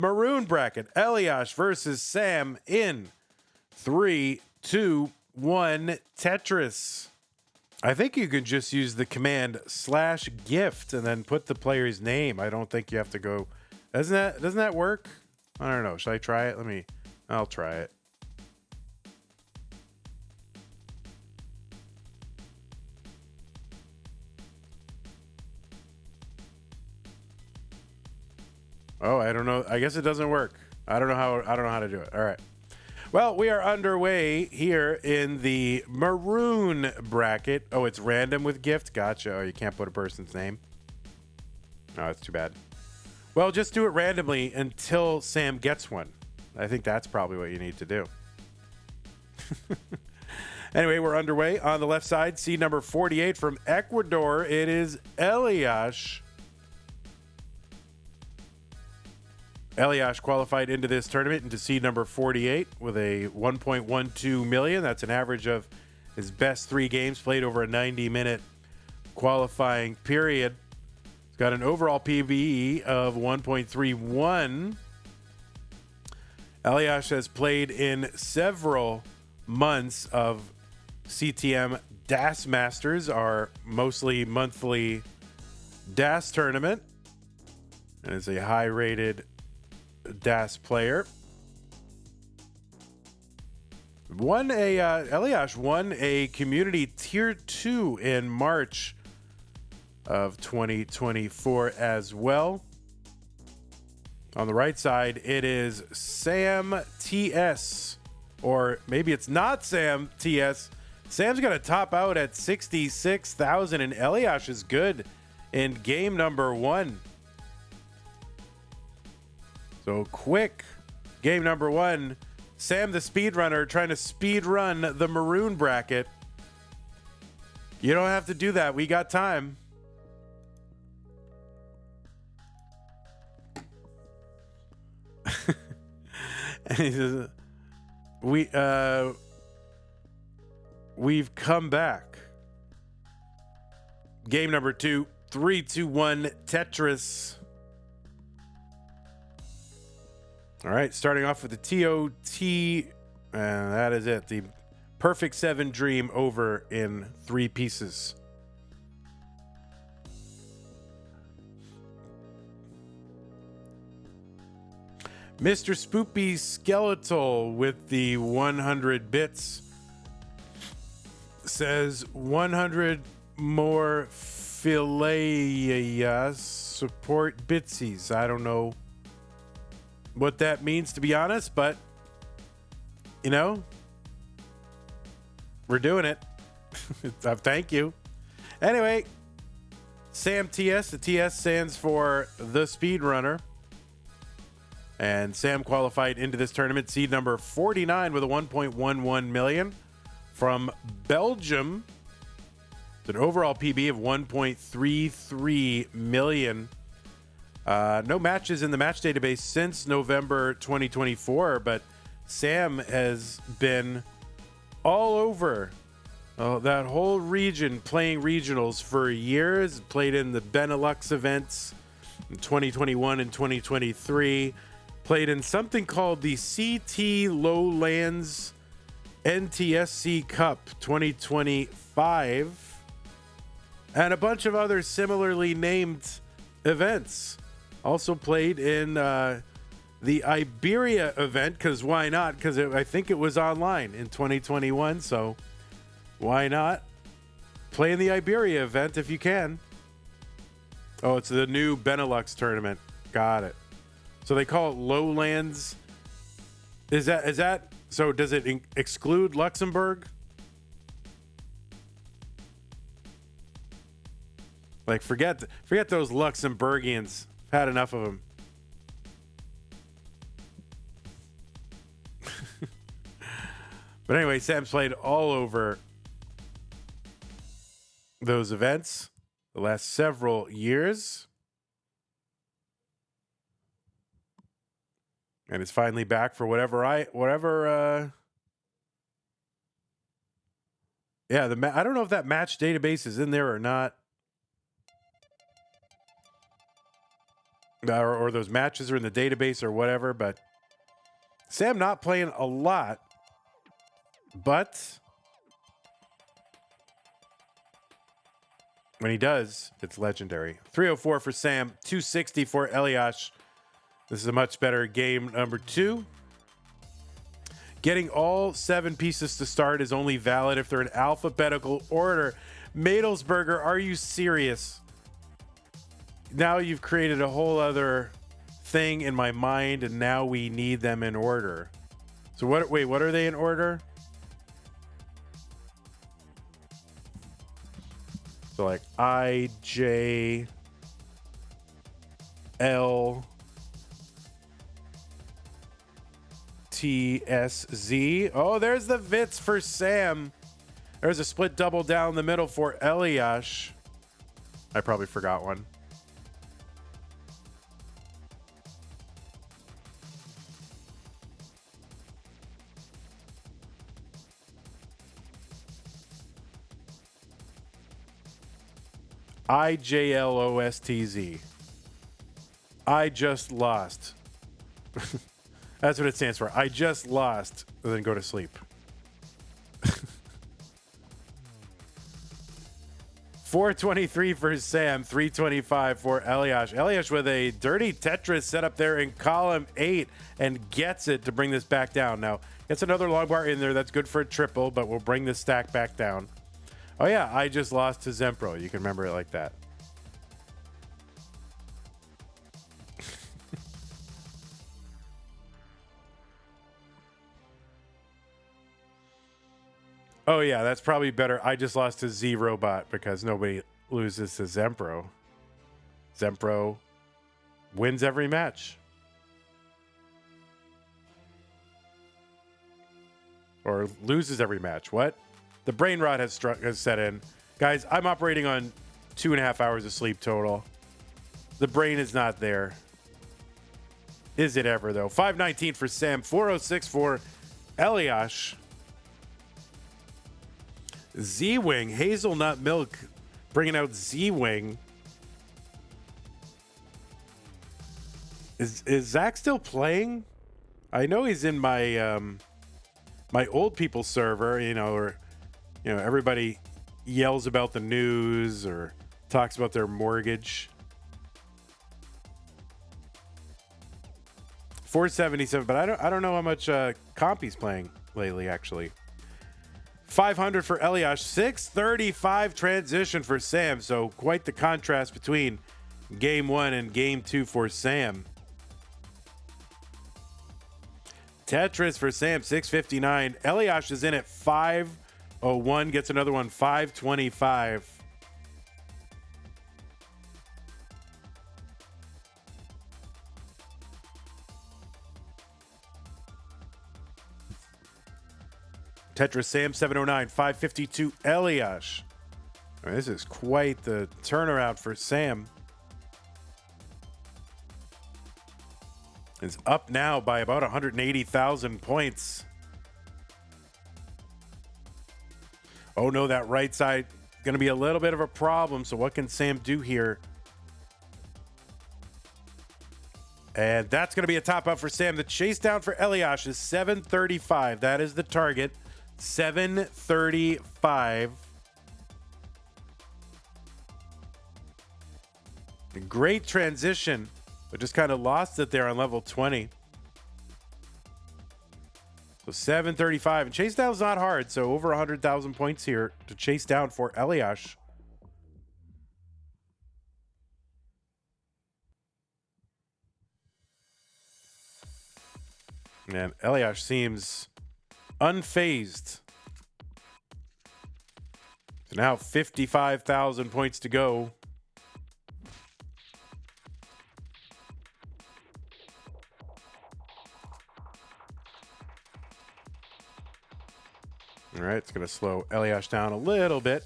Maroon bracket, Elias versus Sam in 3, 2, 1, Tetris. I think you could just use the command /gift and then put the player's name. I don't think you have to go. Doesn't that work? I don't know. Should I try it? I'll try it. Oh, I don't know. I guess it doesn't work. I don't know how to do it. All right. Well, we are underway here in the Maroon bracket. Oh, it's random with gift. Gotcha. Oh, you can't put a person's name. Oh, that's too bad. Well, just do it randomly until Sam gets one. I think that's probably what you need to do. Anyway, we're underway. On the left side, seed number 48 from Ecuador. It is Elias. Elias qualified into this tournament into seed number 48 with a 1.12 million. That's an average of his best 3 games played over a 90-minute qualifying period. He's got an overall PBE of 1.31. Elias has played in several months of CTM DAS Masters, our mostly monthly DAS tournament, and is a high-rated DAS player. Elias won a community tier 2 in March of 2024 as well. On the right side, it is SamTS, or maybe it's not SamTS. Sam's going to top out at 66,000, and Elias is good in game number 1. So quick, game number 1. Sam the speedrunner trying to speed run the Maroon bracket. You don't have to do that. We got time. And he says, we've come back. Game number 2, 3, 2, 1, Tetris. All right, starting off with the TOT, and that is it. The Perfect 7 Dream over in 3 pieces. Mr. Spoopy Skeletal with the 100 bits says 100 more Phileas support bitsies. I don't know what that means, to be honest, but you know, we're doing it. Thank you. Anyway, SamTS, the TS stands for the speedrunner, and Sam qualified into this tournament seed number 49 with a 1.11 million from Belgium. It's an overall PB of 1.33 million. No matches in the match database since November 2024, but Sam has been all over that whole region playing regionals for years. Played in the Benelux events in 2021 and 2023. Played in something called the CT Lowlands NTSC Cup 2025 and a bunch of other similarly named events. Also played in the Iberia event, because why not? Because I think it was online in 2021, so why not play in the Iberia event if you can? Oh, it's the new Benelux tournament. Got it. So they call it Lowlands. Is that so? Does it exclude Luxembourg? Like forget those Luxembourgians. Had enough of them. But anyway, Sam's played all over those events the last several years. And it's finally back for whatever. Yeah, I don't know if that match database is in there or not. or those matches are in the database or whatever. But Sam not playing a lot, but when he does, it's legendary. 304 for Sam, 260 for Elias. This is a much better game number 2. Getting all 7 pieces to start is only valid if they're in alphabetical order. Madelsberger, are you serious? Now you've created a whole other thing in my mind, and now we need them in order. So what are they in order? So like I, J, L, T, S, Z. Oh, there's the Vits for Sam. There's a split double down the middle for Elias. I probably forgot one. IJLOSTZ. I just lost. That's what it stands for. I just lost. And then go to sleep. 423 for Sam, 325 for Elias. Elias with a dirty Tetris set up there in column 8 and gets it to bring this back down. Now, gets another long bar in there. That's good for a triple, but we'll bring the stack back down. Oh, yeah, I just lost to Zempro. You can remember it like that. Oh, yeah, that's probably better. I just lost to Z Robot because nobody loses to Zempro. Zempro wins every match. Or loses every match. What? The brain rot has set in. Guys, I'm operating on 2.5 hours of sleep total. The brain is not there. Is it ever, though? 519 for Sam. 406 for Elias. Z-Wing. Hazelnut Milk bringing out Z-Wing. Is Zach still playing? I know he's in my my old people server, or everybody yells about the news or talks about their mortgage. 477, but I don't know how much comp he's playing lately, actually. 500 for Elias, 635 transition for Sam. So quite the contrast between game 1 and game 2 for Sam. Tetris for Sam, 659. Elias is in at 501, gets another one, 525. Tetris Sam, 709, 552 Elias. This is quite the turnaround for Sam. Is up now by about 180,000 points. Oh no, that right side going to be a little bit of a problem. So what can Sam do here? And that's going to be a top up for Sam. The chase down for Elias is 735. That is the target. 735. A great transition, but just kind of lost it there on level 20. So 735. And chase down's not hard. So over 100,000 points here to chase down for Elias. And Elias seems unfazed. So now 55,000 points to go. All right, it's going to slow Elias down a little bit.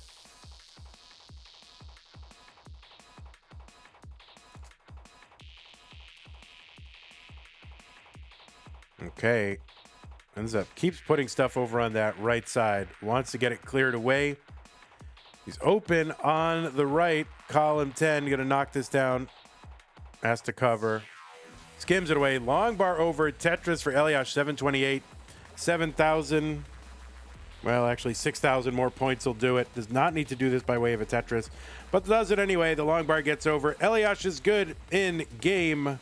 Okay. Ends up, keeps putting stuff over on that right side. Wants to get it cleared away. He's open on the right. Column 10, going to knock this down. has to cover. Skims it away. Long bar over. Tetris for Elias, 728. 7,000. Well, actually, 6,000 more points will do it. Does not need to do this by way of a Tetris, but does it anyway. The long bar gets over. Elias is good in game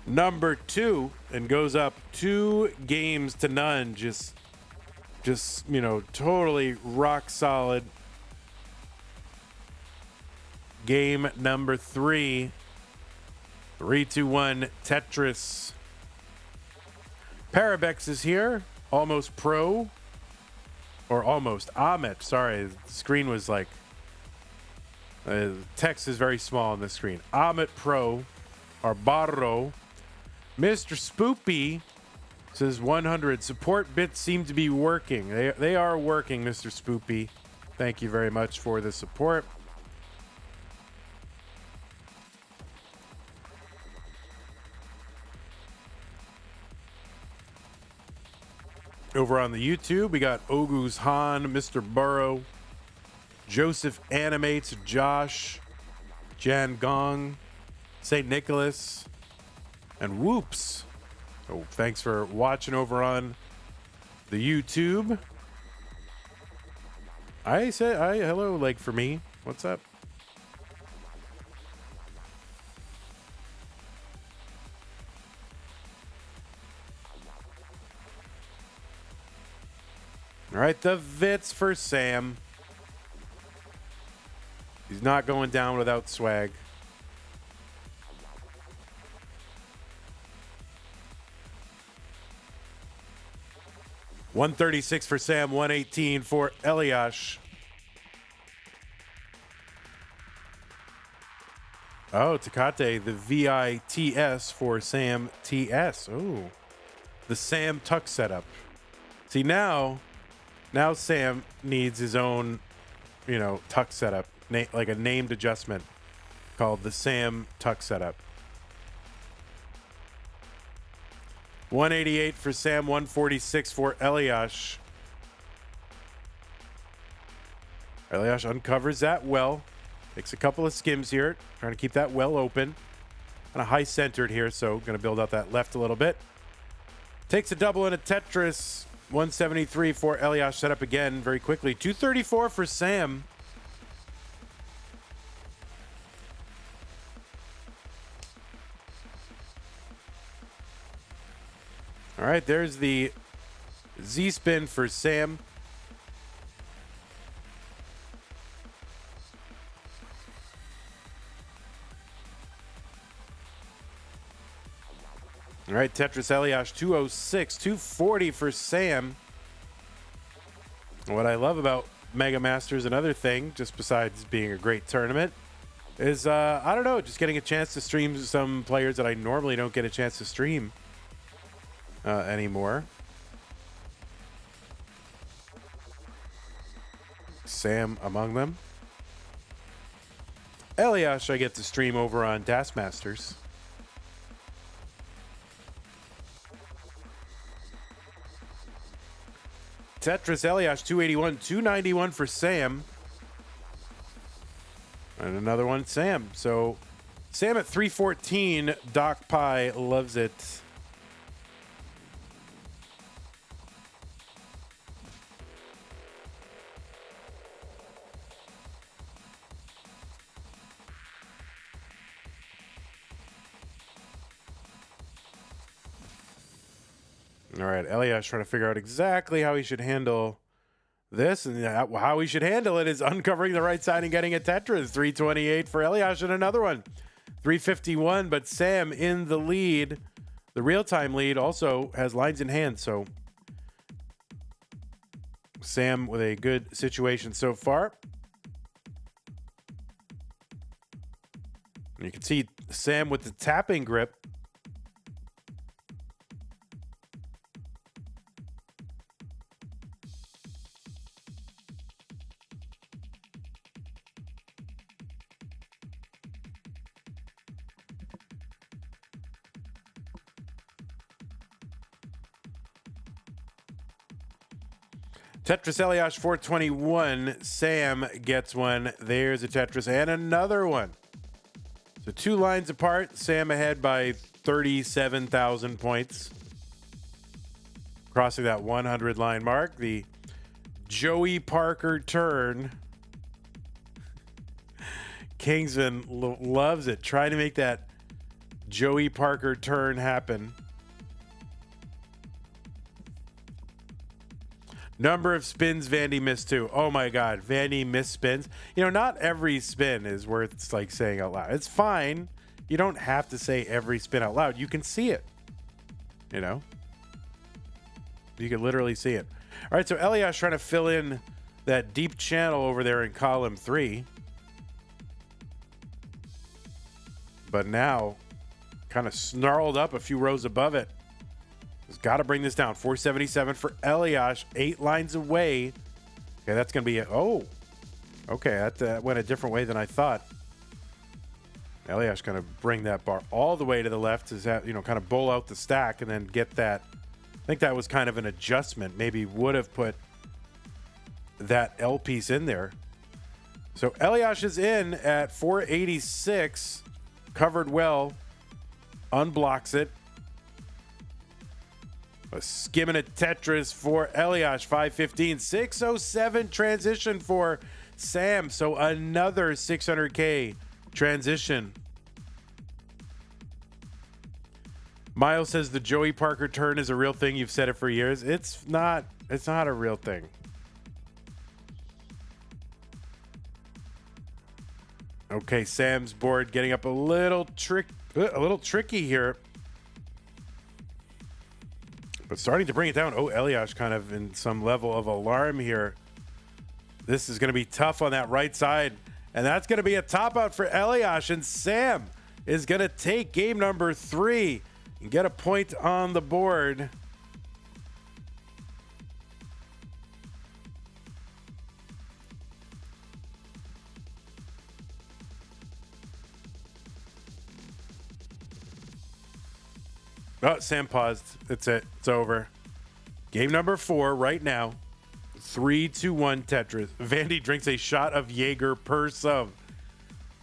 number 2 and goes up 2 games to none. Just totally rock solid. Game number 3. 3-2-1 Tetris. Parabex is here. Almost pro. Or almost. Ahmet. Sorry. The screen was like... text is very small on the screen. Ahmet Pro. Arbarro. Mr. Spoopy says 100. Support bits seem to be working. They are working, Mr. Spoopy. Thank you very much for the support. Over on the YouTube, we got Ogus Han, Mr. Burrow, Joseph Animates, Josh, Jan Gong, St. Nicholas, and Whoops. Oh, thanks for watching over on the YouTube. I said, hello, like for me. What's up? All right, the Vits for Sam. He's not going down without swag. $136 for Sam, $118 for Elias. Oh, Tecate, the VITS for SamTS. Oh, the Sam Tuck setup. See, now Sam needs his own, tuck setup, like a named adjustment called the Sam Tuck setup. 188 for Sam, 146 for Elias. Elias uncovers that well. Takes a couple of skims here, trying to keep that well open. Kind of high centered here, so going to build out that left a little bit. Takes a double in a Tetris. 173 for Elias, set up again very quickly. 234 for Sam. All right, there's the Z-spin for Sam. All right, Tetris Elias, 206, 240 for Sam. What I love about Mega Masters, another thing, just besides being a great tournament, is, I don't know, just getting a chance to stream some players that I normally don't get a chance to stream anymore. Sam among them. Elias, I get to stream over on Deathmatch. Tetris Elias, 281, 291 for Sam. And another one, Sam. So Sam at 314. Doc Pie loves it. All right, Elias trying to figure out exactly how he should handle this, and how he should handle it is uncovering the right side and getting a Tetris. 328 for Elias and another one. 351, but Sam in the lead. The real-time lead also has lines in hand, so Sam with a good situation so far. And you can see Sam with the tapping grip. Tetris Elias 421. Sam gets one. There's a Tetris and another one. So 2 lines apart. Sam ahead by 37,000 points. Crossing that 100 line mark. The Joey Parker turn. Kingsman loves it. Trying to make that Joey Parker turn happen. Number of spins Vandy missed too. Oh my God, Vandy missed spins. You know, not every spin is worth like saying out loud. It's fine. You don't have to say every spin out loud. You can see it. You know, you can literally see it. All right, so Elias trying to fill in that deep channel over there in column 3. But now, kind of snarled up a few rows above it. Has got to bring this down. 477 for Elias, 8 lines away. Okay, that's going to be oh. Okay, that went a different way than I thought. Elias going to bring that bar all the way to the left to, you know, kind of bowl out the stack and then get that. I think that was kind of an adjustment. Maybe would have put that L piece in there. So Elias is in at 486. Covered well. Unblocks it. A skimming a Tetris for Elias, 515. 607 transition for Sam. So another 600K transition. Myles says the Joey Parker turn is a real thing. You've said it for years. It's not a real thing. Okay, Sam's board getting up a little tricky here. But starting to bring it down. Oh, Elias kind of in some level of alarm here. This is going to be tough on that right side. And that's going to be a top out for Elias. And Sam is going to take game number 3 and get a point on the board. Oh, Sam paused. That's it. It's over. Game number 4 right now. 3-2-1 Tetris. Vandy drinks a shot of Jaeger per sub.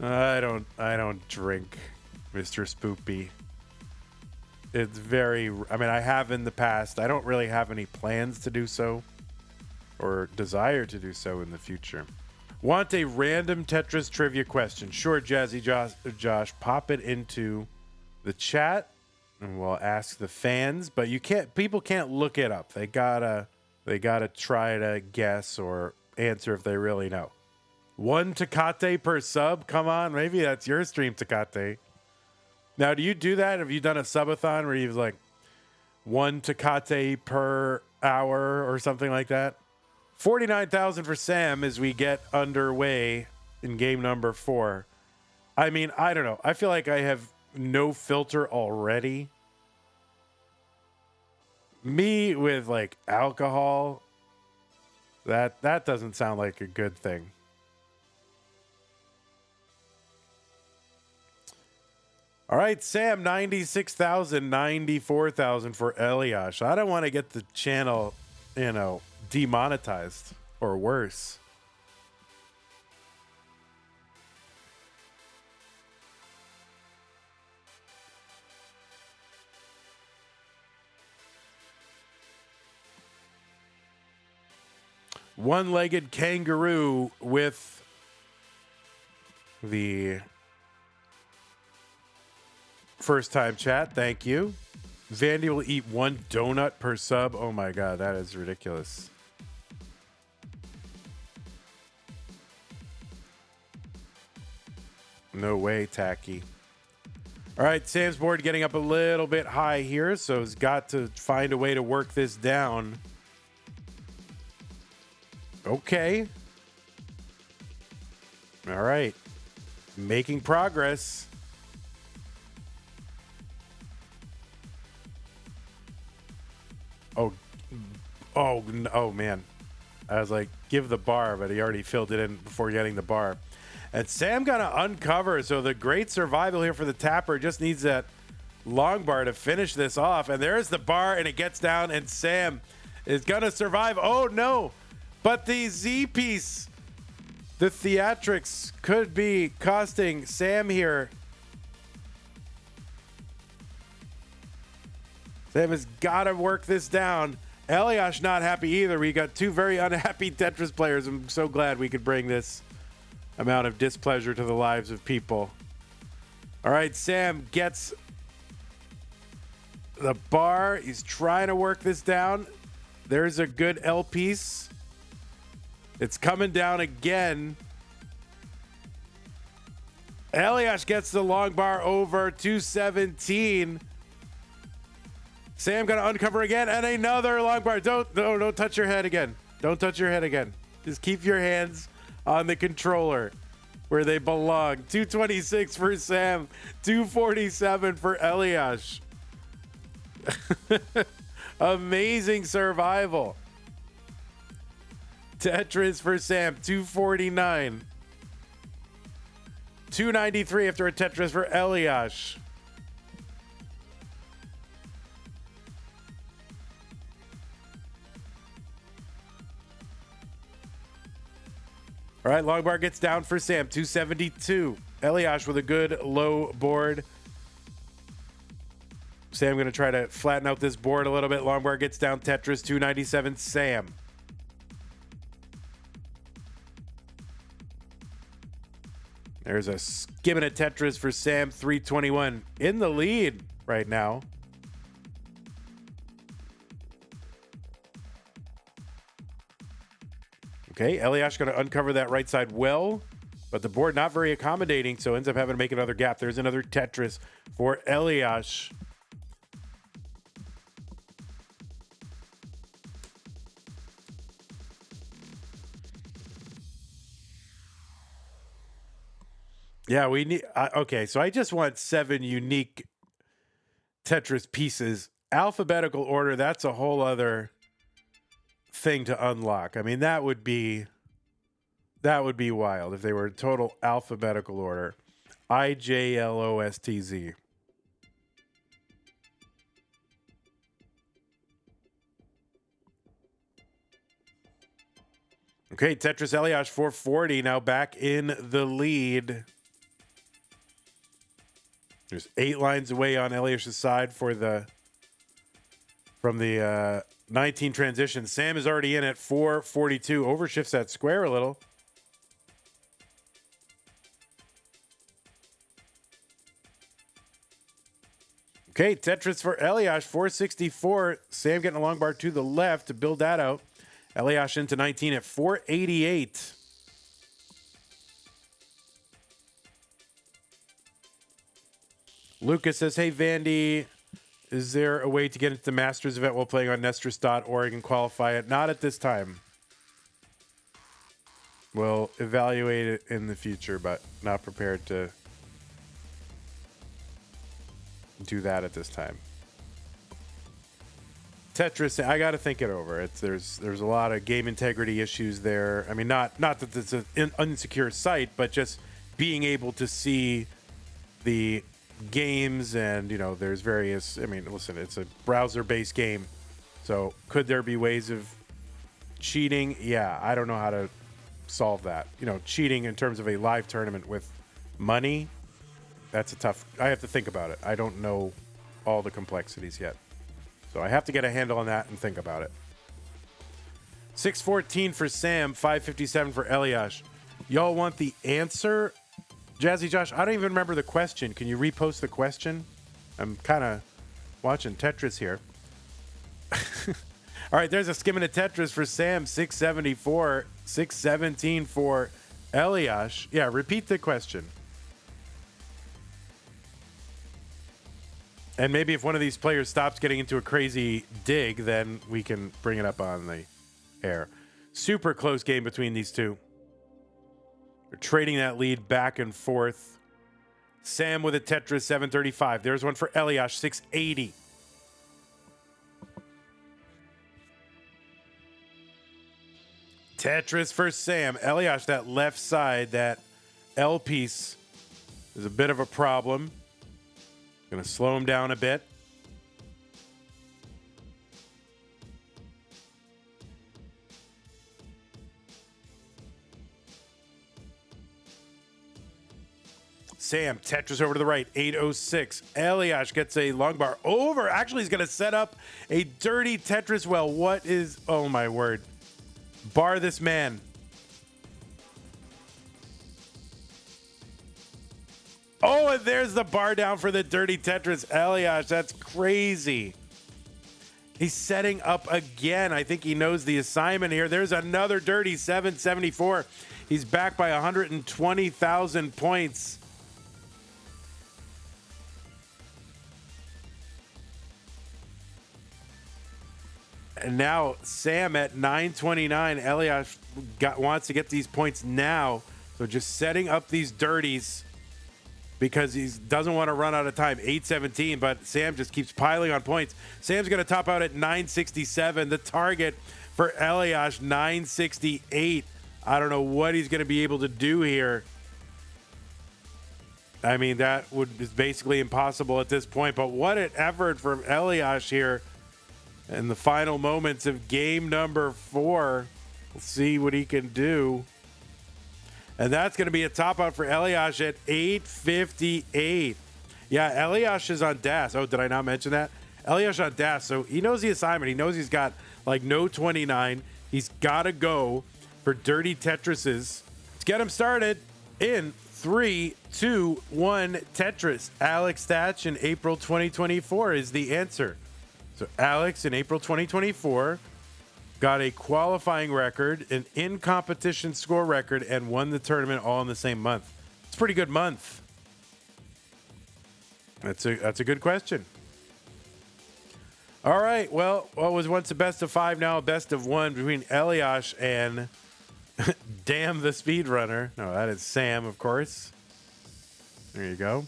I don't drink, Mr. Spoopy. It's very, I mean, I have in the past. I don't really have any plans to do so or desire to do so in the future. Want a random Tetris trivia question? Sure, Jazzy Josh, pop it into the chat. And we'll ask the fans, but people can't look it up. They gotta try to guess or answer if they really know. 1 Tecate per sub. Come on, maybe that's your stream, Tecate. Now, do you do that? Have you done a subathon where you've like 1 Tecate per hour or something like that? 49,000 for Sam as we get underway in game number 4. I mean, I don't know. I feel like I have no filter already. Me with like alcohol, that doesn't sound like a good thing. All right, Sam, 96,000, 94,000 for Elias. I don't want to get the channel, you know, demonetized or worse. One-legged kangaroo with the first-time chat. Thank you. Vandy will eat 1 donut per sub. Oh my God, that is ridiculous. No way, Tacky. All right, Sam's board getting up a little bit high here, so he's got to find a way to work this down. Okay. All right. Making progress. Oh, man. I was like, give the bar, but he already filled it in before getting the bar. And Sam got to uncover, so the great survival here for the tapper. Just needs that long bar to finish this off. And there's the bar, and it gets down, and Sam is going to survive. Oh, no. But the Z piece, the theatrics, could be costing Sam here Sam has got to work this down. Elias not happy either. We got two very unhappy Tetris players. I'm so glad we could bring this amount of displeasure to the lives of people. All right, Sam gets the bar. He's trying to work this down. There's a good L piece. It's coming down again. Elias gets the long bar over 217. Sam gonna uncover again and another long bar. Don't touch your head again. Don't touch your head again. Just keep your hands on the controller where they belong. 226 for Sam, 247 for Elias. Amazing survival. Tetris for Sam, 249. 293 after a Tetris for Elias. All right, long bar gets down for Sam, 272. Elias with a good low board. Sam going to try to flatten out this board a little bit. Long bar gets down, Tetris, 297. Sam. There's a skimming at Tetris for Sam, 321. In the lead right now. Okay, Elias going to uncover that right side well, but the board not very accommodating, so ends up having to make another gap. There's another Tetris for Elias. Yeah, we need... okay, so I just want 7 unique Tetris pieces. Alphabetical order, that's a whole other thing to unlock. I mean, that would be wild if they were in total alphabetical order. IJLOSTZ. Okay, Tetris Elias 440 now back in the lead. There's 8 lines away on Elias' side from the 19 transition. Sam is already in at 442. Overshifts that square a little. Okay, Tetris for Elias, 464. Sam getting a long bar to the left to build that out. Elias into 19 at 488. Lucas says, hey, Vandy, is there a way to get into the Masters event while playing on Nestris.org and qualify it? Not at this time. We'll evaluate it in the future, but not prepared to do that at this time. Tetris, I got to think it over. There's a lot of game integrity issues there. I mean, not that it's an insecure site, but just being able to see the games and, you know, there's various, I mean, listen, it's a browser-based game. So could there be ways of cheating? Yeah, I don't know how to solve that. You know, cheating in terms of a live tournament with money, that's a tough, I have to think about it. I don't know all the complexities yet. So I have to get a handle on that and think about it. 614 for Sam, 557 for Elias. Y'all want the answer? Jazzy Josh, I don't even remember the question. Can you repost the question? I'm kind of watching Tetris here. All right, there's a skimming of Tetris for Sam, 674, 617 for Elias. Yeah, repeat the question. And maybe if one of these players stops getting into a crazy dig, then we can bring it up on the air. Super close game between these two. They're trading that lead back and forth. Sam with a Tetris, 735. There's one for Elias, 680. Tetris for Sam. Elias, that left side, that L piece is a bit of a problem. Going to slow him down a bit. Sam, Tetris over to the right, 806. Elias gets a long bar over. Actually, he's going to set up a dirty Tetris well. What is... Oh, my word. Bar this man. Oh, and there's the bar down for the dirty Tetris. Elias, that's crazy. He's setting up again. I think he knows the assignment here. There's another dirty 774. He's back by 120,000 points. And now Sam at 929. Elias wants to get these points now. So just setting up these dirties because he doesn't want to run out of time. 817, but Sam just keeps piling on points. Sam's going to top out at 967. The target for Elias, 968. I don't know what he's going to be able to do here. I mean, that is basically impossible at this point. But what an effort from Elias here in the final moments of game number 4. We'll see what he can do. And that's going to be a top out for Elias at 858. Yeah, Elias is on DAS. Oh, did I not mention that? Elias on DAS. So he knows the assignment. He knows he's got like no 29. He's got to go for dirty Tetrises. Let's get him started in 3, 2, 1. Tetris. Alex Thatch in April 2024 is the answer. So Alex in April 2024 got a qualifying record, an in-competition score record, and won the tournament all in the same month. It's a pretty good month. That's a good question. All right. Well, what was once a best of 5, now a best of 1 between Elias and Damn the Speedrunner. No, that is Sam, of course. There you go.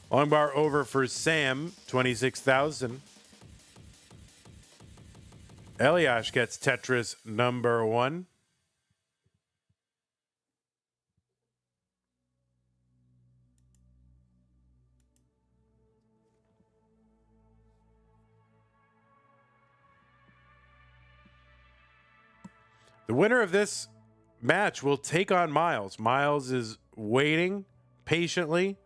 Long bar over for Sam, 26,000. Elias gets Tetris number 1. The winner of this match will take on Myles. Myles is waiting patiently.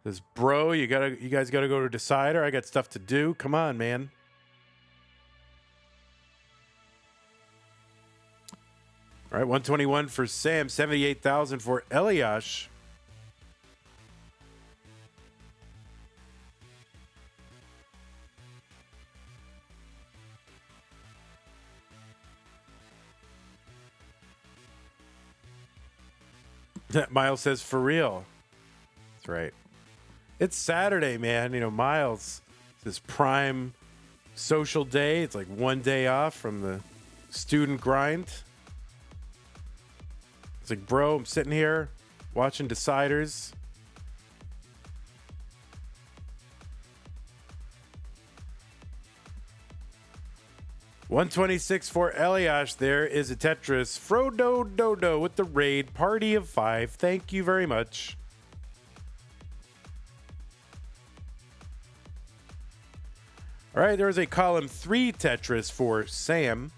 Says, bro, you guys gotta go to Decider. I got stuff to do. Come on, man. All right, 121 for Sam, 78,000 for Elias. Myles says, for real. That's right. It's Saturday, man. You know, Myles, it's his prime social day. It's like one day off from the student grind. It's like, bro, I'm sitting here watching Deciders. $126 for Elias. There is a Tetris. Frodo Dodo with the raid. Party of 5. Thank you very much. All right, there is a column 3 Tetris for Sam.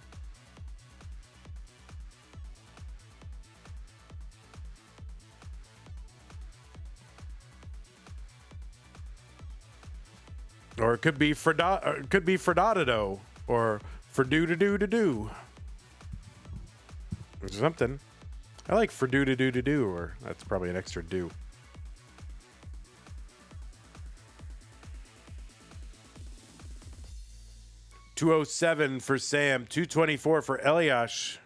Or it could be Frodado or Ferdoo-to-do-to-do. Or something. I like Ferdoo-to-do-to-do, or that's probably an extra do. $207 for Sam, $224 for Elias.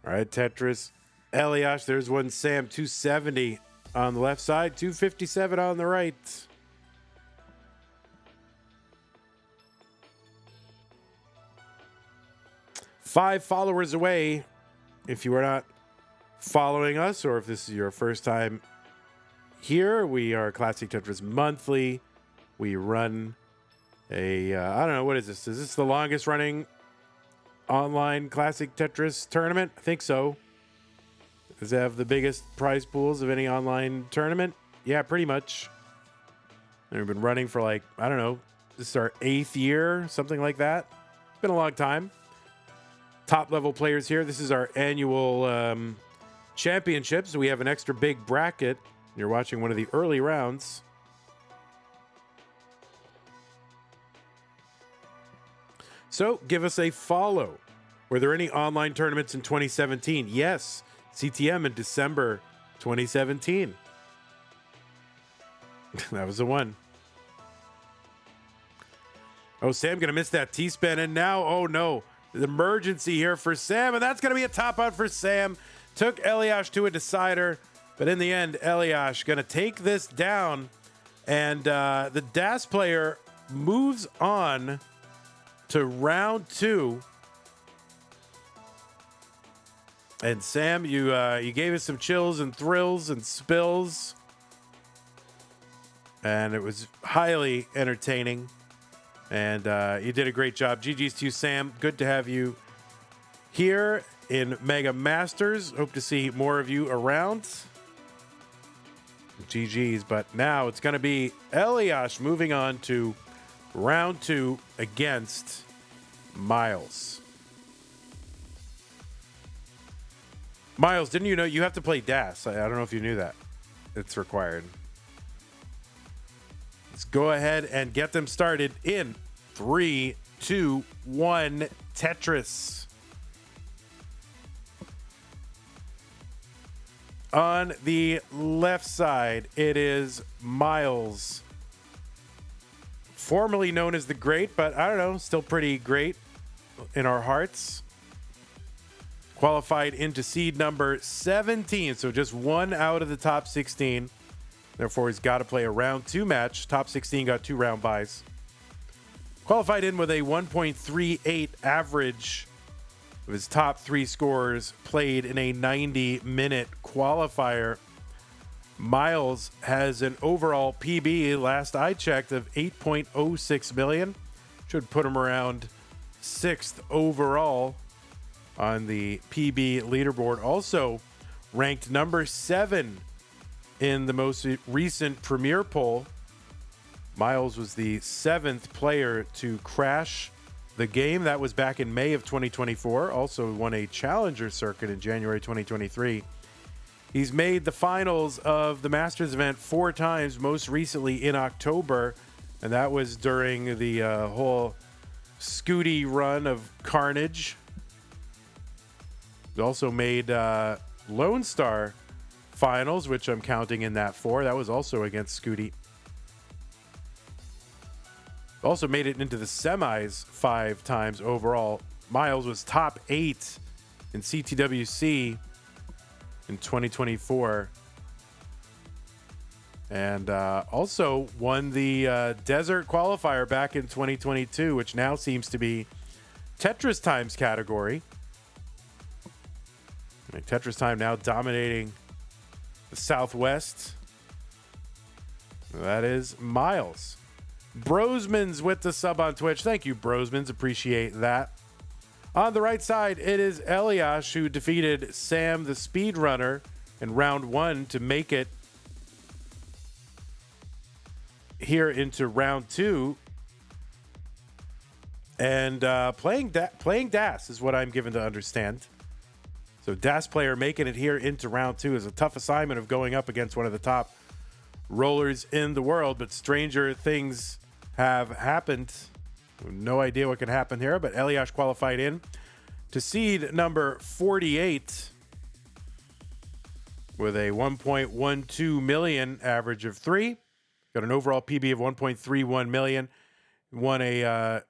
All right, Tetris. Elias, there's one Sam, 270 on the left side, 257 on the right. Five followers away. If you are not following us, or if this is your first time here, we are Classic Tetris Monthly. We run a, I don't know, what is this? Is this the longest running online classic Tetris tournament? I think so. Does it have the biggest prize pools of any online tournament? Yeah, pretty much. We've been running for like, I don't know, this is our 8th year, something like that. It's been a long time. Top level players here. This is our annual championships. We have an extra big bracket. You're watching one of the early rounds. So give us a follow. Were there any online tournaments in 2017? Yes. CTM in December 2017. That was the one. Oh, Sam going to miss that T-spin. And now, oh no, the emergency here for Sam. And that's going to be a top out for Sam. Took Elias to a decider. But in the end, Elias going to take this down. And the DAS player moves on to round 2. And Sam, you gave us some chills and thrills and spills. And it was highly entertaining. And you did a great job. GG's to you, Sam. Good to have you here in Mega Masters. Hope to see more of you around. GG's. But now it's going to be Elias moving on to round 2 against Myles. Myles, didn't you know you have to play DAS? I don't know if you knew that. It's required. Let's go ahead and get them started in 3, 2, 1, Tetris. On the left side, it is Myles. Formerly known as the Great, but I don't know, still pretty great in our hearts. Qualified into seed number 17, so just one out of the top 16. Therefore, he's got to play a round 2 match. Top 16 got 2 round buys. Qualified in with a 1.38 average of his top 3 scores played in a 90-minute qualifier. Myles has an overall PB, last I checked, of 8.06 million. Should put him around 6th overall on the PB leaderboard. Also ranked number 7 in the most recent Premier poll. Myles was the 7th player to crash the game. That was back in May of 2024. Also won a challenger circuit in January 2023. He's made the finals of the Masters event 4 times, most recently in October, and that was during the whole Scooty run of carnage. He also made Lone Star finals, which I'm counting in that 4. That was also against Scooty. Also made it into the semis 5 times overall. Myles was top 8 in CTWC in 2024. And also won the Desert Qualifier back in 2022, which now seems to be Tetris Time's category. Tetris Time now dominating the Southwest. That is Myles. Brosmans with the sub on Twitch. Thank you, Brosmans. Appreciate that. On the right side, it is Elias, who defeated Sam the Speedrunner in round 1 to make it here into round 2. And playing DAS is what I'm given to understand. So DAS player making it here into round 2 is a tough assignment of going up against one of the top rollers in the world, but stranger things have happened. No idea what can happen here, but Elias qualified in to seed number 48 with a 1.12 million average of 3. Got an overall PB of 1.31 million. Won a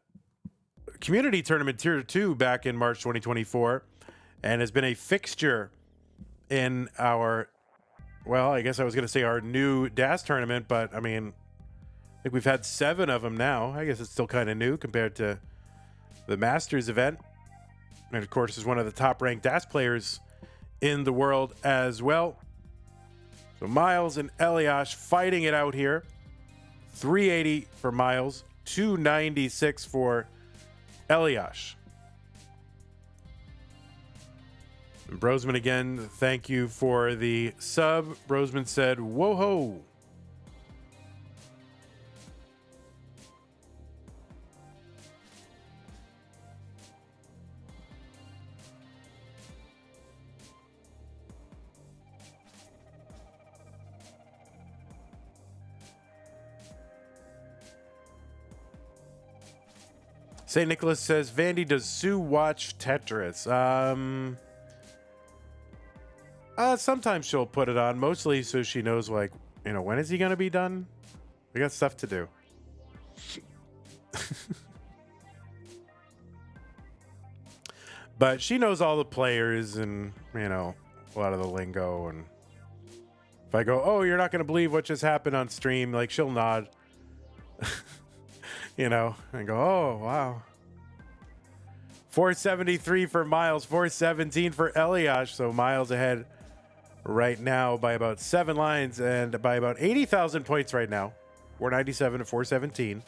community tournament tier 2 back in March 2024. And has been a fixture in our, well, I guess I was going to say our new DAS tournament, but I mean, I think we've had 7 of them now. I guess it's still kind of new compared to the Masters event. And of course, is one of the top ranked DAS players in the world as well. So Myles and Elias fighting it out here. 380 for Myles, 296 for Elias. Brosman again, thank you for the sub. Brosman said, whoa ho. St. Nicholas says, Vandy, does Sue watch Tetris? Sometimes she'll put it on, mostly so she knows, like, when is he going to be done? We got stuff to do. But she knows all the players and, a lot of the lingo. And if I go, oh, you're not going to believe what just happened on stream, like, she'll nod. And go, oh, wow. 473 for Myles, 417 for Elias. So Myles ahead right now by about 7 lines and by about 80,000 points right now. 497 to 417.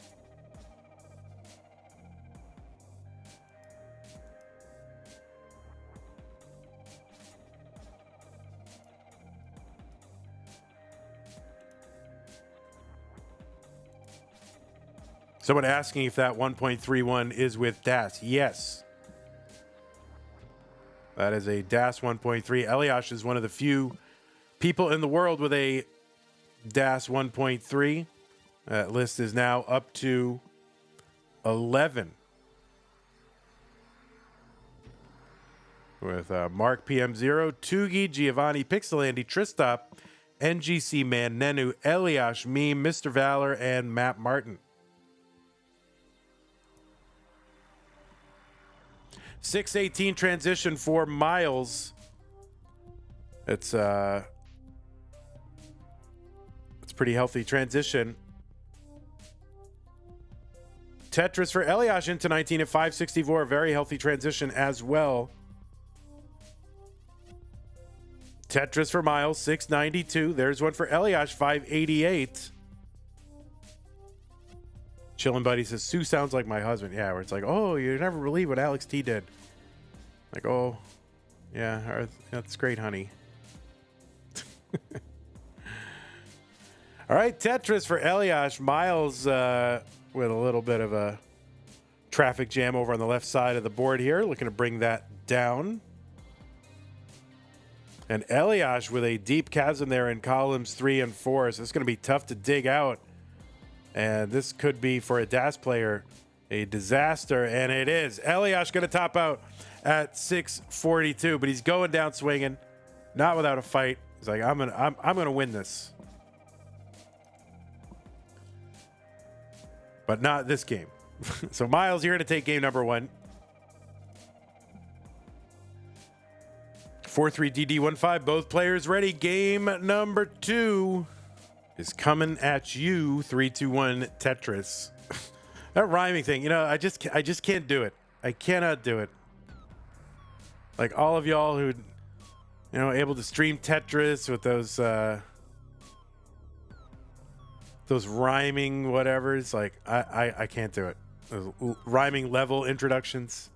Someone asking if that 1.31 is with DAS. Yes. That is a DAS 1.3. Elias is one of the few people in the world with a DAS 1.3. That list is now up to 11. With Mark PM0, Tugi, Giovanni, Pixelandy, Tristop, NGC Man, Nenu, Elias, Meme, Mr. Valor, and Matt Martin. 618 transition for Myles. It's pretty healthy transition. Tetris for Elias into 19 at 564. Very healthy transition as well. Tetris for Myles, 692. There's one for Elias, 588. Chillin' Buddy says, Sue sounds like my husband. Yeah, where it's like, oh, you never believe what Alex T did. Like, oh, yeah, that's great, honey. All right, Tetris for Elias. Myles with a little bit of a traffic jam over on the left side of the board here. Looking to bring that down. And Elias with a deep chasm there in columns 3 and 4. So it's going to be tough to dig out. And this could be, for a DAS player, a disaster. And it is. Elias going to top out at 642. But he's going down swinging. Not without a fight. He's like, I'm gonna win this. But not this game. So, Myles, you're going to take game number 1. 4-3-DD-1-5. Both players ready. Game number 2 is coming at you. 3-2-1 Tetris. That rhyming thing, I just can't do it. I cannot do it. Like all of y'all who, able to stream Tetris with those rhyming whatevers. Like I can't do it. Those rhyming level introductions.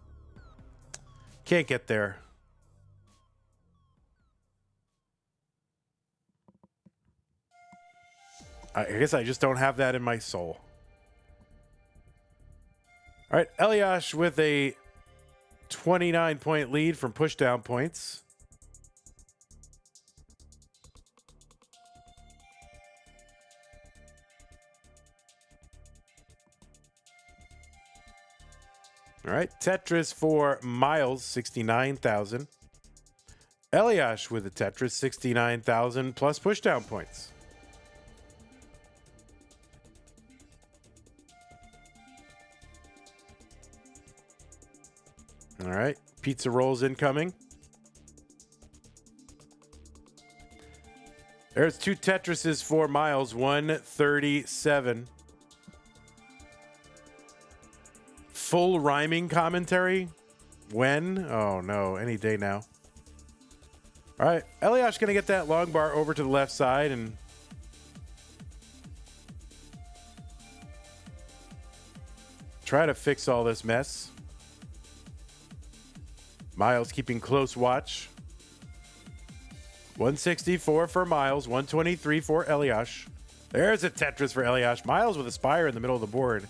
Can't get there. I guess I just don't have that in my soul. All right, Elias with a 29-point lead from pushdown points. All right, Tetris for Myles, 69,000. Elias with a Tetris, 69,000 plus pushdown points. All right, pizza rolls incoming. There's 2 Tetrises for Myles, 137. Full rhyming commentary? When? Oh no, any day now. All right, Elias going to get that long bar over to the left side and try to fix all this mess. Myles keeping close watch. 164 for Myles, 123 for Elias. There's a Tetris for Elias. Myles with a spire in the middle of the board.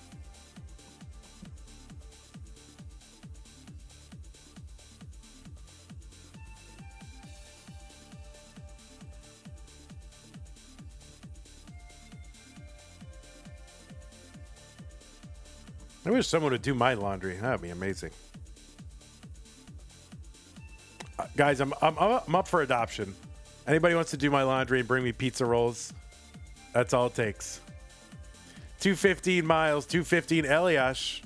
I wish someone would do my laundry. That would be amazing. Guys, I'm up for adoption. Anybody wants to do my laundry and bring me pizza rolls? That's all it takes. 215 Myles, 215 Elias.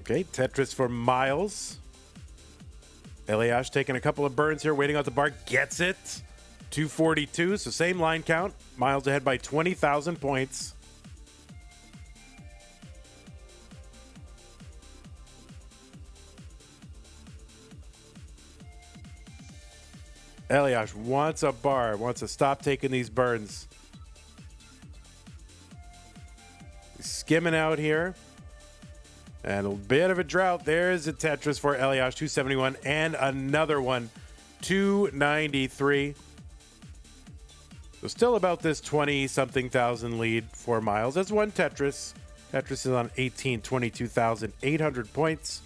Okay, Tetris for Myles. Elias taking a couple of burns here, waiting out the bar. Gets it. 242, so same line count. Myles ahead by 20,000 points. Elias wants a bar, wants to stop taking these burns. He's skimming out here. And a bit of a drought. There's a Tetris for Elias, 271, and another one, 293. So still about this 20-something thousand lead for Myles. That's one Tetris. Tetris is on 22,800 points.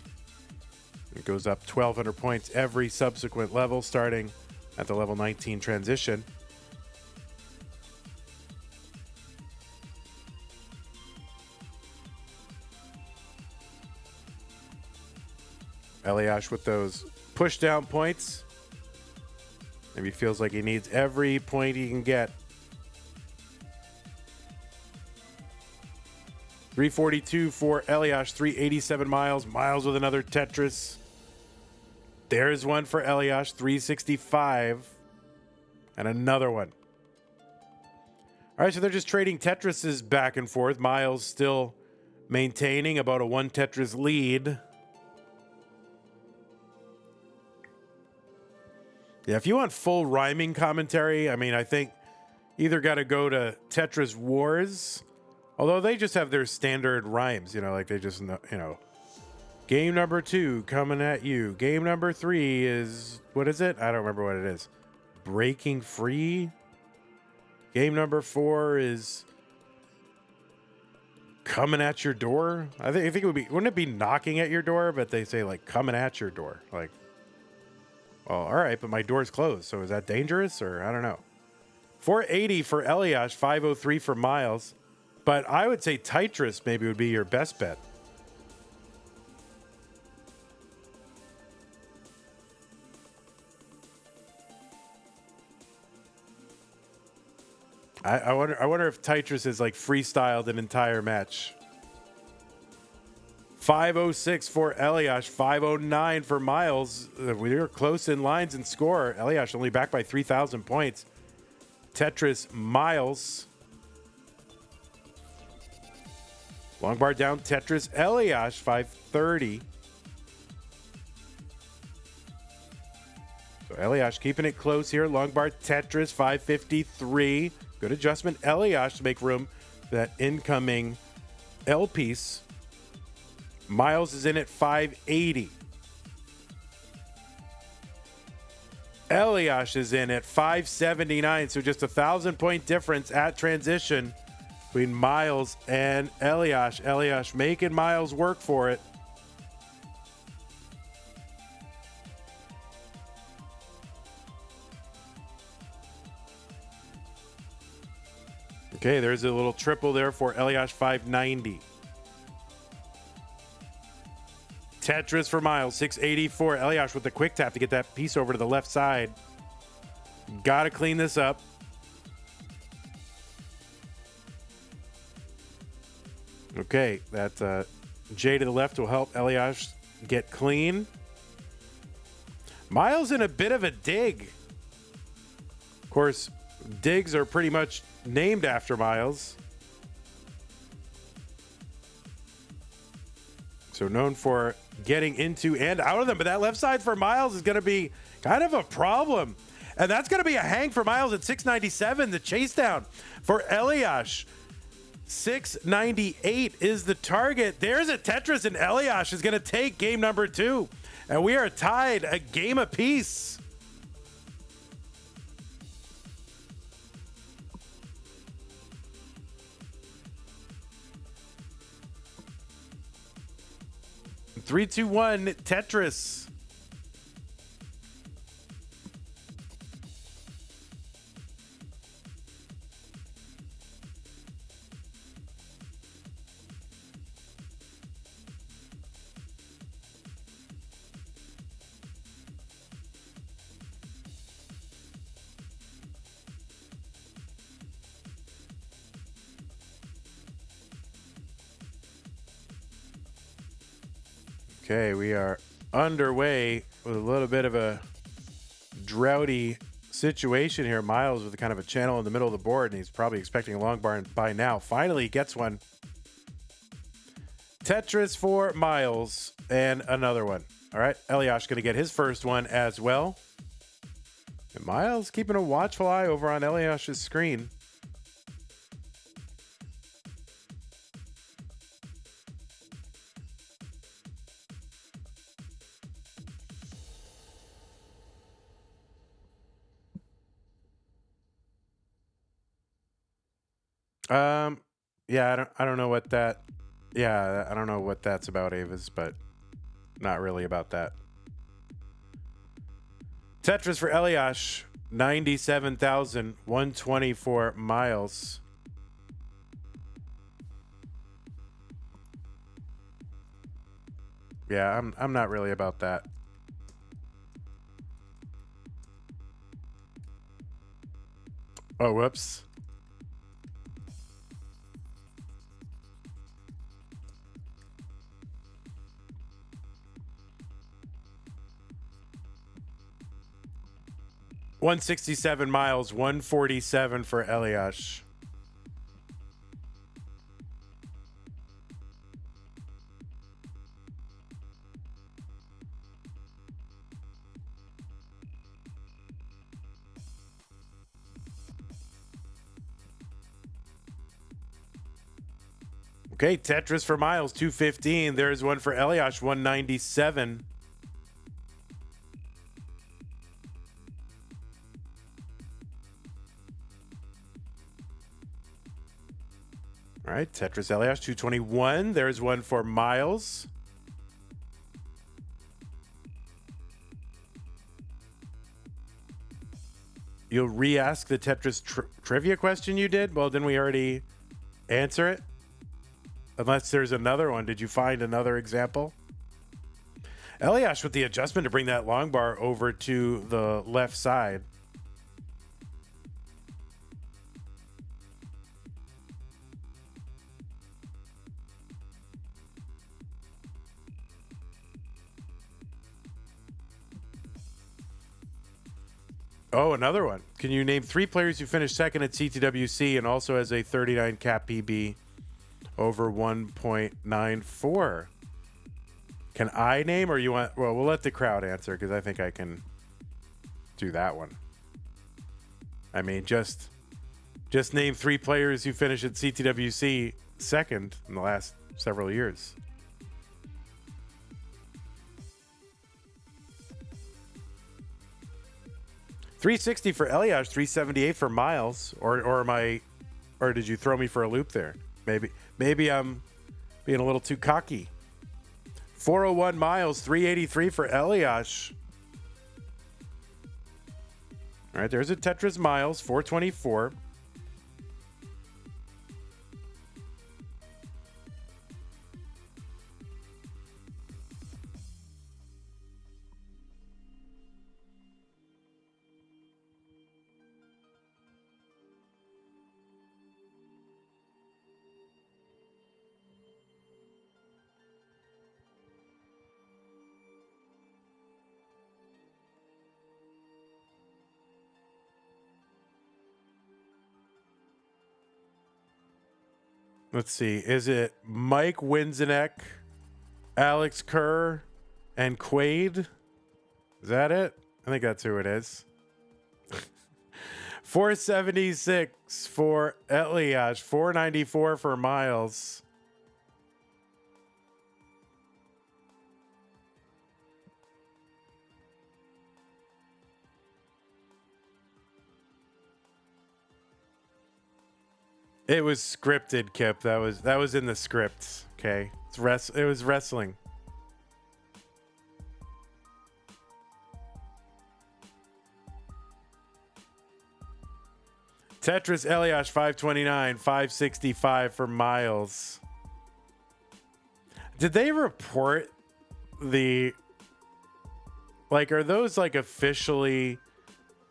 It goes up 1,200 points every subsequent level, starting at the level 19 transition. Elias with those push down points. Maybe feels like he needs every point he can get. 342 for Elias, 387 Myles. Myles with another Tetris. There's one for Elias, 365. And another one. All right, so they're just trading Tetrises back and forth. Myles still maintaining about a one Tetris lead. Yeah, if you want full rhyming commentary, I mean, I think either got to go to Tetris Wars, although they just have their standard rhymes, you know, like they just, you know, game number 2 coming at you. Game number 3 is, what is it? I don't remember what it is. Breaking Free. Game number 4 is coming at your door. I think it would be, wouldn't it be knocking at your door? But they say like coming at your door, like. Oh, all right, but my door's closed, so is that dangerous, or I don't know. 480 for Elias, 503 for Myles, but I would say Tetris maybe would be your best bet. I wonder if Tetris is like freestyled an entire match. 506 for Elias, 509 for Myles. We are close in lines and score. Elias only back by 3,000 points. Tetris Myles. Long bar down, Tetris Elias, 530. So Elias keeping it close here. Long bar Tetris, 553. Good adjustment, Elias, to make room for that incoming L piece. Myles is in at 580. Elias is in at 579. So just 1,000-point difference at transition between Myles and Elias. Elias making Myles work for it. Okay, there's a little triple there for Elias, 590. Tetris for Myles, 684. Elias with the quick tap to get that piece over to the left side. Got to clean this up. Okay, that J to the left will help Elias get clean. Myles in a bit of a dig. Of course, digs are pretty much named after Myles. So known for getting into and out of them. But that left side for Myles is going to be kind of a problem. And that's going to be a hang for Myles at 697. The Chasedown for Elias. 698 is the target. There's a Tetris, and Elias is going to take game number 2. And we are tied a game apiece. Three, two, one, Tetris. Okay, we are underway with a little bit of a droughty situation here. Myles with kind of a channel in the middle of the board, and he's probably expecting a long bar by now. Finally, he gets one. Tetris for Myles, and another one. All right, Elias going to get his first one as well. And Myles keeping a watchful eye over on Elias's screen. Yeah, I don't know what that. Yeah, I don't know what that's about, Avis, but not really about that. Tetris for Elias, 97,120 for Myles. Yeah, I'm not really about that. Oh, whoops. $167 Myles, 147 for Elias. Okay, Tetris for Myles, 215. There's one for Elias, 197. All right, Tetris Elias, 221. There's one for Myles. You'll re-ask the Tetris trivia question you did? Well, didn't we already answer it? Unless there's another one. Did you find another example? Elias with the adjustment to bring that long bar over to the left side. Oh, another one. Can you name 3 players who finished second at CTWC and also has a 39 cap PB over 1.94? Can I name, or you want? Well, we'll let the crowd answer because I think I can do that one. I mean, just name 3 players who finished at CTWC second in the last several years. $360 for Elias, $378 for Myles, or did you throw me for a loop there? Maybe I'm being a little too cocky. 401 Myles, 383 for Elias. All right, there's a Tetris Myles, 424. Let's see. Is it Mike Winzenek, Alex Kerr, and Quaid? Is that it? I think that's who it is. 476 for Elias. 494 for Myles. It was scripted, Kip. That was in the script. Okay, it was wrestling. Tetris Elias 529, 565 for Myles. Did they report the are those officially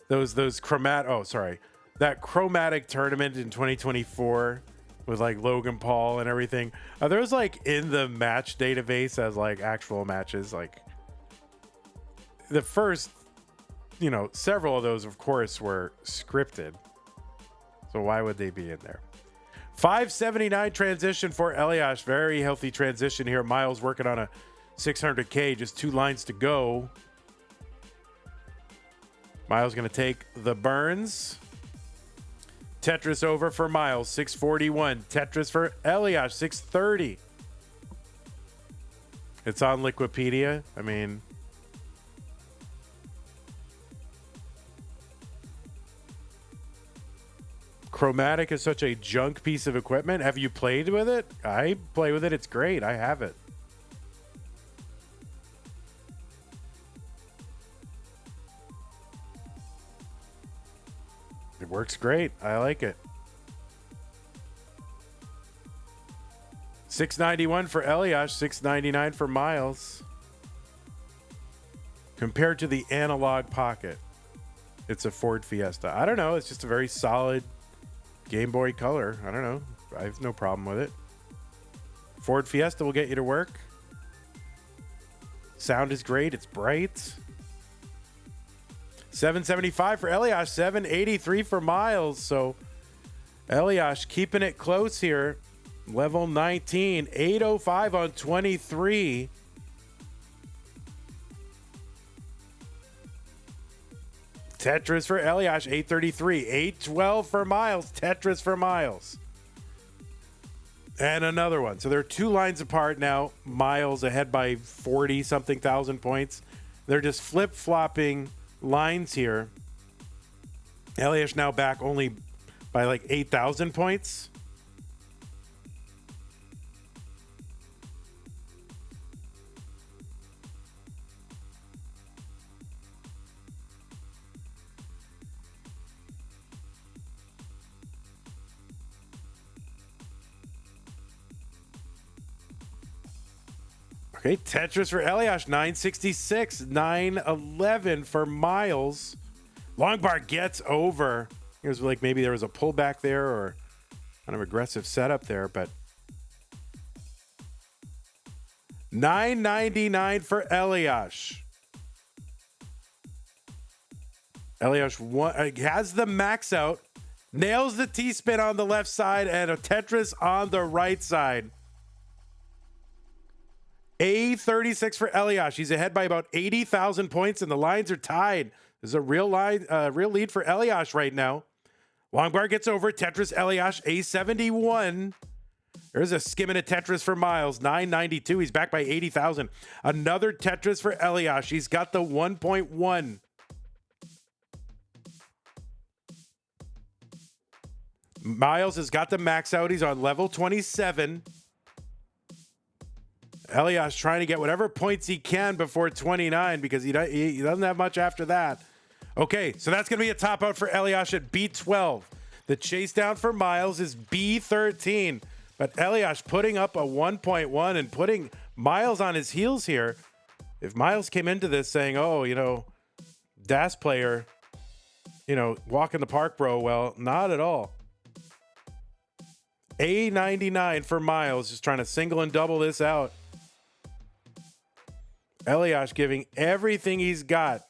those that chromatic tournament in 2024 with Logan Paul and everything? Are those in the match database as actual matches? The first, several of those of course were scripted. So why would they be in there? 579 transition for Elias. Very healthy transition here. Myles working on a 600K. Just 2 lines to go. Myles going to take the burns. Tetris over for Myles. 641. Tetris for Elias. 630. It's on Liquipedia. I mean... Chromatic is such a junk piece of equipment. Have you played with it? I play with it. It's great. I have it. It works great. I like it. 691 for Elias, 699 for Myles. Compared to the Analog Pocket, it's a Ford Fiesta. I don't know. It's just a very solid Game Boy Color. I don't know. I have no problem with it. Ford Fiesta will get you to work. Sound is great. It's bright. 775 for Elias. 783 for Myles. So Elias keeping it close here. Level 19. 805 on 23. Tetris for Elias, 833. 812 for Myles. Tetris for Myles. And another one. So they're 2 lines apart now. Myles ahead by 40-something thousand points. They're just flip-flopping lines here. Elias now back only by 8,000 points. Okay, Tetris for Elias, 966. 911 for Myles. Long bar gets over. It was maybe there was a pullback there or kind of aggressive setup there, but 999 for Elias. Elias has the max out, nails the T-spin on the left side and a Tetris on the right side. A36 for Elias. He's ahead by about 80,000 points, and the lines are tied. There's a real lead for Elias right now. Long bar gets over. Tetris Elias, A71. There's a skimming of Tetris for Myles, 992. He's back by 80,000. Another Tetris for Elias. He's got the 1.1. Myles has got the max out. He's on level 27. Elias trying to get whatever points he can before 29 because he doesn't have much after that. Okay, so that's going to be a top out for Elias at B12. The chase down for Myles is B13. But Elias putting up a 1.1 and putting Myles on his heels here. If Myles came into this saying, oh, DAS player, walk in the park, bro. Well, not at all. A99 for Myles, just trying to single and double this out. Elias giving everything he's got.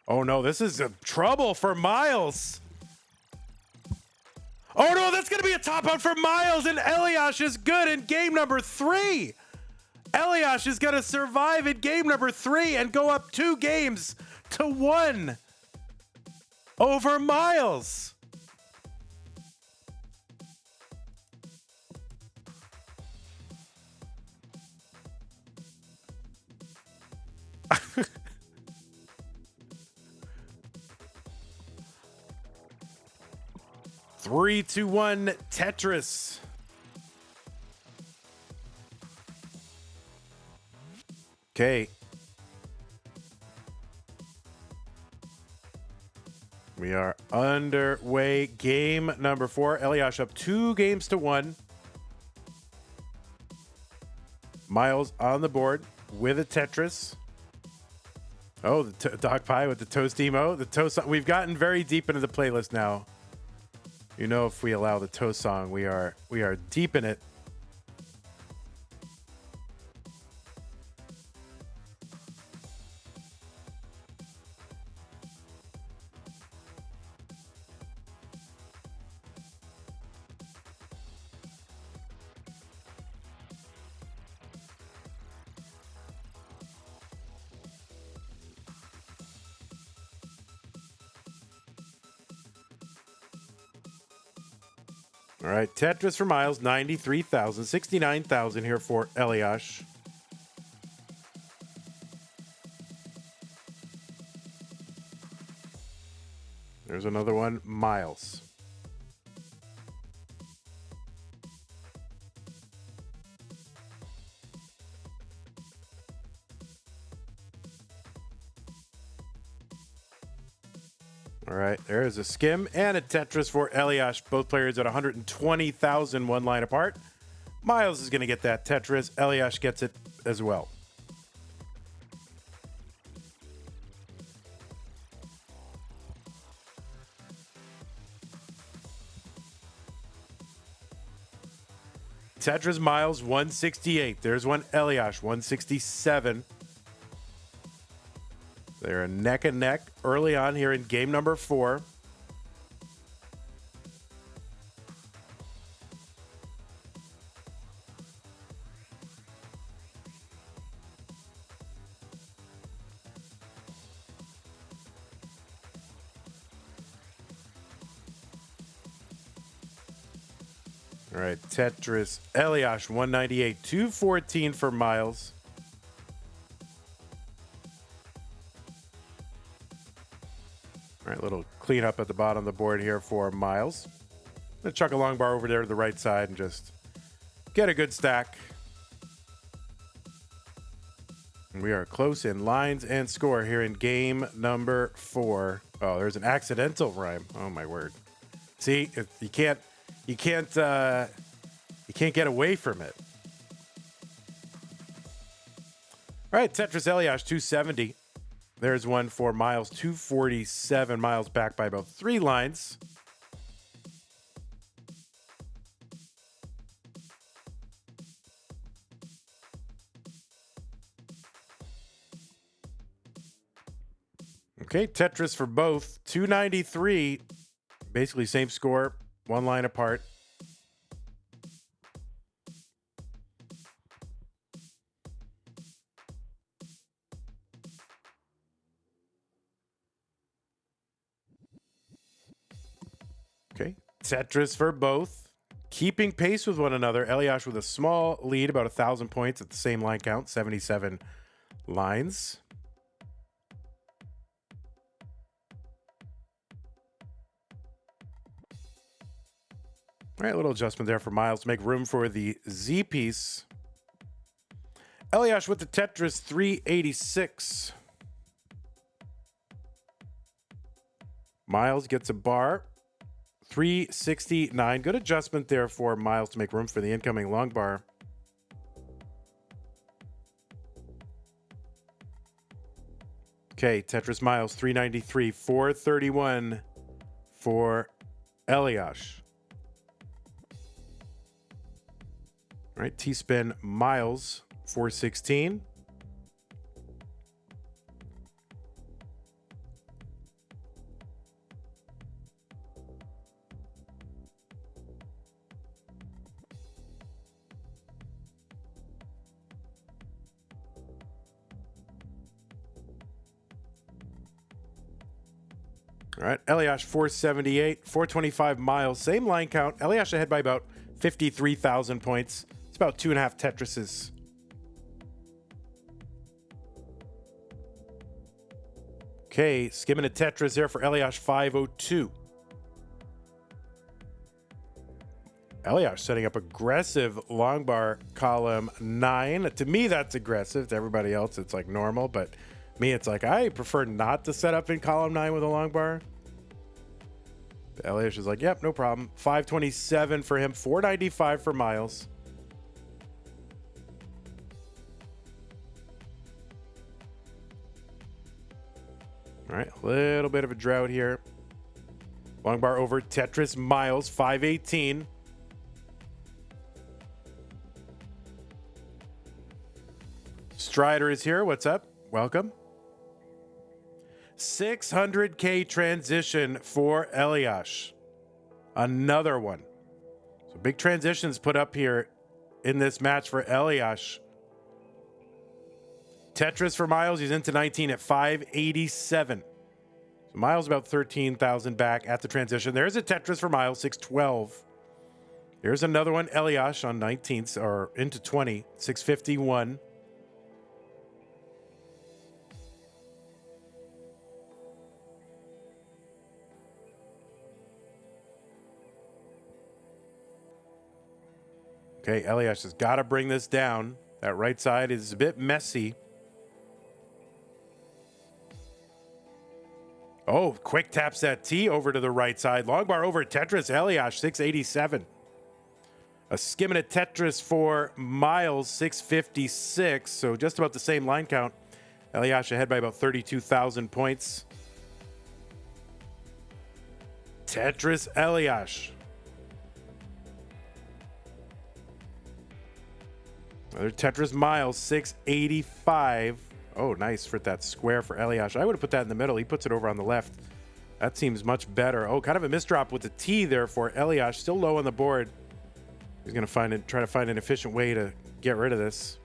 Oh no, this is a trouble for Myles. Oh no, that's going to be a top out for Myles, and Elias is good in game number 3. Elias is going to survive in game number 3 and go up 2-1 over Myles. Three, 2, 1, Tetris. Okay. We are underway. Game number 4. Elias up 2-1. Myles on the board with a Tetris. Oh, the dog pie with the toast emo. The toast. We've gotten very deep into the playlist now. You know, if we allow the toast song, we are deep in it. All right, Tetris for Myles, 93,000, 69,000 here for Elias. There's another one, Myles. All right, there is a skim and a Tetris for Elias. Both players at 120,000, one line apart. Myles is going to get that Tetris. Elias gets it as well. Tetris Myles, 168. There's one Elias, 167. They're neck and neck early on here in game number 4. All right, Tetris Elias, 198, 214 for Myles. All right, little cleanup at the bottom of the board here for Myles. I'm going to chuck a long bar over there to the right side and just get a good stack. And we are close in lines and score here in game number 4. Oh, there's an accidental rhyme. Oh my word! See, you can't get away from it. All right, Tetris Elias, 270. There's one for Myles, 247. Myles back by about 3 lines. Okay, Tetris for both, 293. Basically same score, 1 line apart. Okay, Tetris for both, keeping pace with one another. Elias with a small lead, about 1,000 points at the same line count, 77 lines. All right, a little adjustment there for Myles to make room for the Z piece. Elias with the Tetris, 386. Myles gets a bar, 369. Good adjustment there for Myles to make room for the incoming long bar. Okay, Tetris Myles, 393, 431 for Elias. All right, T-spin Myles, 416. All right, Elias 478, 425 Myles. Same line count. Elias ahead by about 53,000 points. It's about 2.5 Tetrises. Okay, skimming a Tetris there for Elias 502. Elias setting up aggressive long bar column 9. To me, that's aggressive. To everybody else, it's like normal. But me, it's like I prefer not to set up in column 9 with a long bar. But Elias is like, yep, no problem. 527 for him. 495 for Myles. All right, a little bit of a drought here. Long bar over Tetris Myles 518. Strider is here. What's up? Welcome. 600K transition for Elias. Another one. So big transitions put up here in this match for Elias. Tetris for Myles. He's into 19 at 587. So Myles about 13,000 back at the transition. There's a Tetris for Myles, 612. Here's another one, Elias on 19th or into 20, 651. Okay, Elias has got to bring this down. That right side is a bit messy. Oh, quick taps that T over to the right side. Long bar over Tetris. Elias, 687. A skimming a Tetris for Myles, 656. So just about the same line count. Elias ahead by about 32,000 points. Tetris Elias. Another Tetris Myles, 685. Oh, nice for that square for Elias. I would have put that in the middle. He puts it over on the left. That seems much better. Oh, kind of a misdrop with the T there for Elias. Still low on the board. He's going to try to find an efficient way to get rid of this.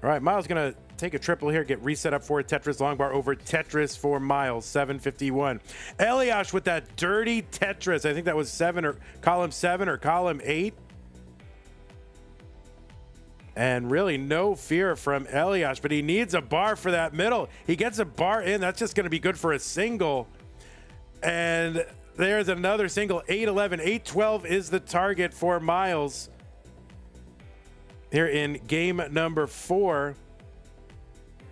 All right, Myles going to take a triple here, get reset up for a Tetris long bar over Tetris for Myles, 751. Elias with that dirty Tetris. I think that was column 7 or column 8. And really no fear from Elias, but he needs a bar for that middle. He gets a bar in. That's just going to be good for a single. And there's another single, 811. 812 is the target for Myles here in game number 4.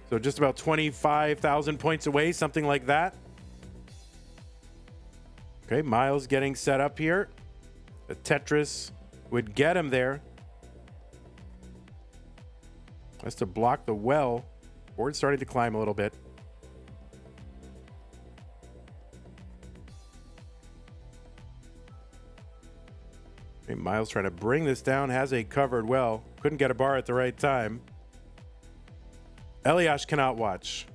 So just about 25,000 points away, something like that. Okay, Myles getting set up here. The Tetris would get him there. That's to block the well. Board's starting to climb a little bit. Okay, Myles trying to bring this down, has a covered well. Couldn't get a bar at the right time. Elias cannot watch.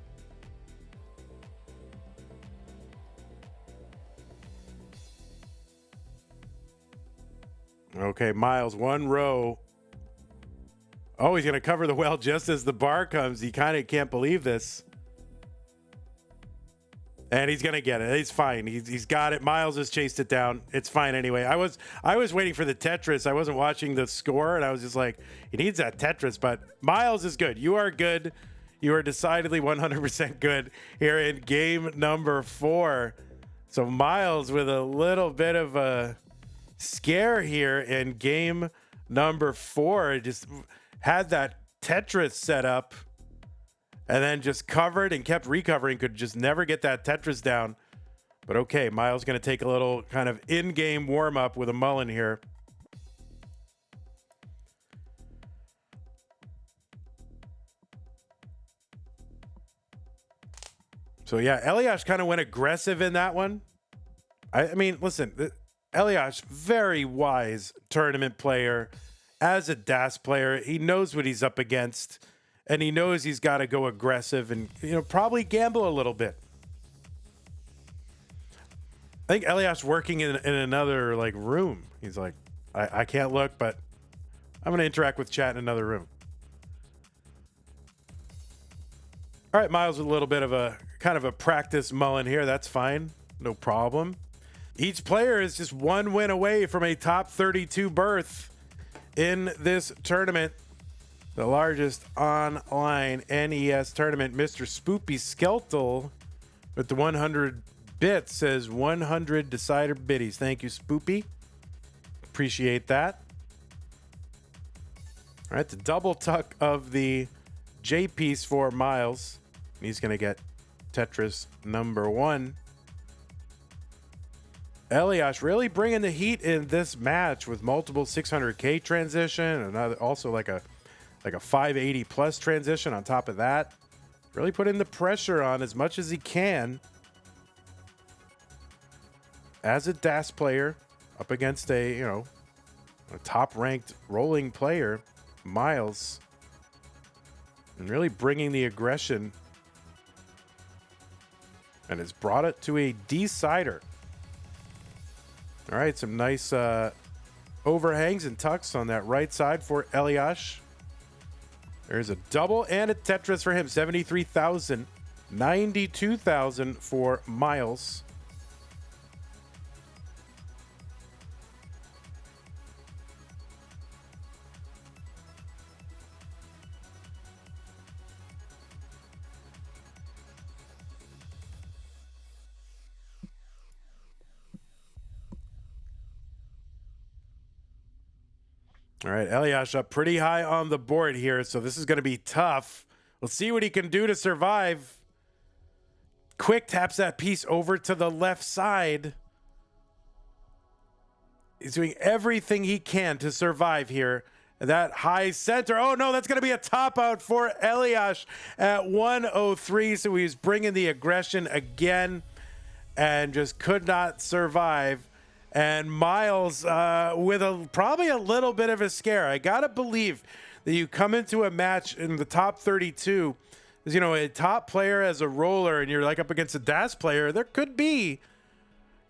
Okay, Myles, one row. Oh, he's going to cover the well just as the bar comes. He kind of can't believe this. And he's going to get it. He's fine. He's got it. Myles has chased it down. It's fine anyway. I was waiting for the Tetris. I wasn't watching the score, and I was just like, he needs that Tetris. But Myles is good. You are good. You are decidedly 100% good here in game number 4. So Myles with a little bit of a scare here in game number 4. Just had that Tetris set up and then just covered and kept recovering. Could just never get that Tetris down. But okay, Myles going to take a little kind of in-game warm-up with a mullen here. So yeah, Elias kind of went aggressive in that one. I mean, listen, Elias, very wise tournament player. As a DAS player, he knows what he's up against, and he knows he's got to go aggressive and, probably gamble a little bit. I think Elias working in another room. He's like, I can't look, but I'm going to interact with chat in another room. All right, Myles with a little bit of a kind of a practice mullen here. That's fine. No problem. Each player is just one win away from a top 32 berth in this tournament. The largest online NES tournament. Mr. Spoopy Skeltel with the 100 bits says 100 decider biddies. Thank you, Spoopy. Appreciate that. All right, the double tuck of the J piece for Myles. He's going to get Tetris number 1. Elias really bringing the heat in this match with multiple 600K transition, and also like a 580 plus transition on top of that. Really putting the pressure on as much as he can as a DAS player up against a top ranked rolling player, Myles, and really bringing the aggression, and has brought it to a decider. All right, some nice overhangs and tucks on that right side for Elias. There's a double and a Tetris for him. 73,000, 92,000 for Myles. All right, Elias up pretty high on the board here, so this is going to be tough. We'll see what he can do to survive. Quick taps that piece over to the left side. He's doing everything he can to survive here. That high center. Oh, no, that's going to be a top out for Elias at 103. So he's bringing the aggression again and just could not survive. And Myles with probably a little bit of a scare. I got to believe that you come into a match in the top 32, as a top player as a roller, and you're like up against a DAS player, there could be,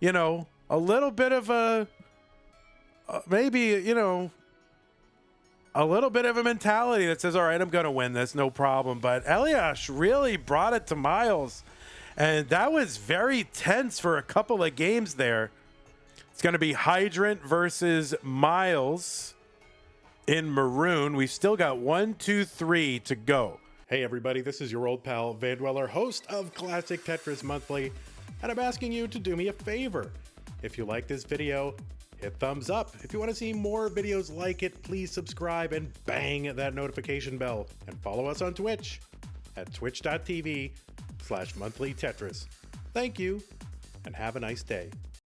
a little bit of a, maybe, a little bit of a mentality that says, all right, I'm going to win this, no problem. But Elias really brought it to Myles, and that was very tense for a couple of games there. It's going to be Hydrant versus Myles in Maroon. We've still got 1, 2, 3 to go. Hey, everybody, this is your old pal, Vandweller, host of Classic Tetris Monthly, and I'm asking you to do me a favor. If you like this video, hit thumbs up. If you want to see more videos like it, please subscribe and bang that notification bell. And follow us on Twitch at twitch.tv/monthlytetris. Thank you, and have a nice day.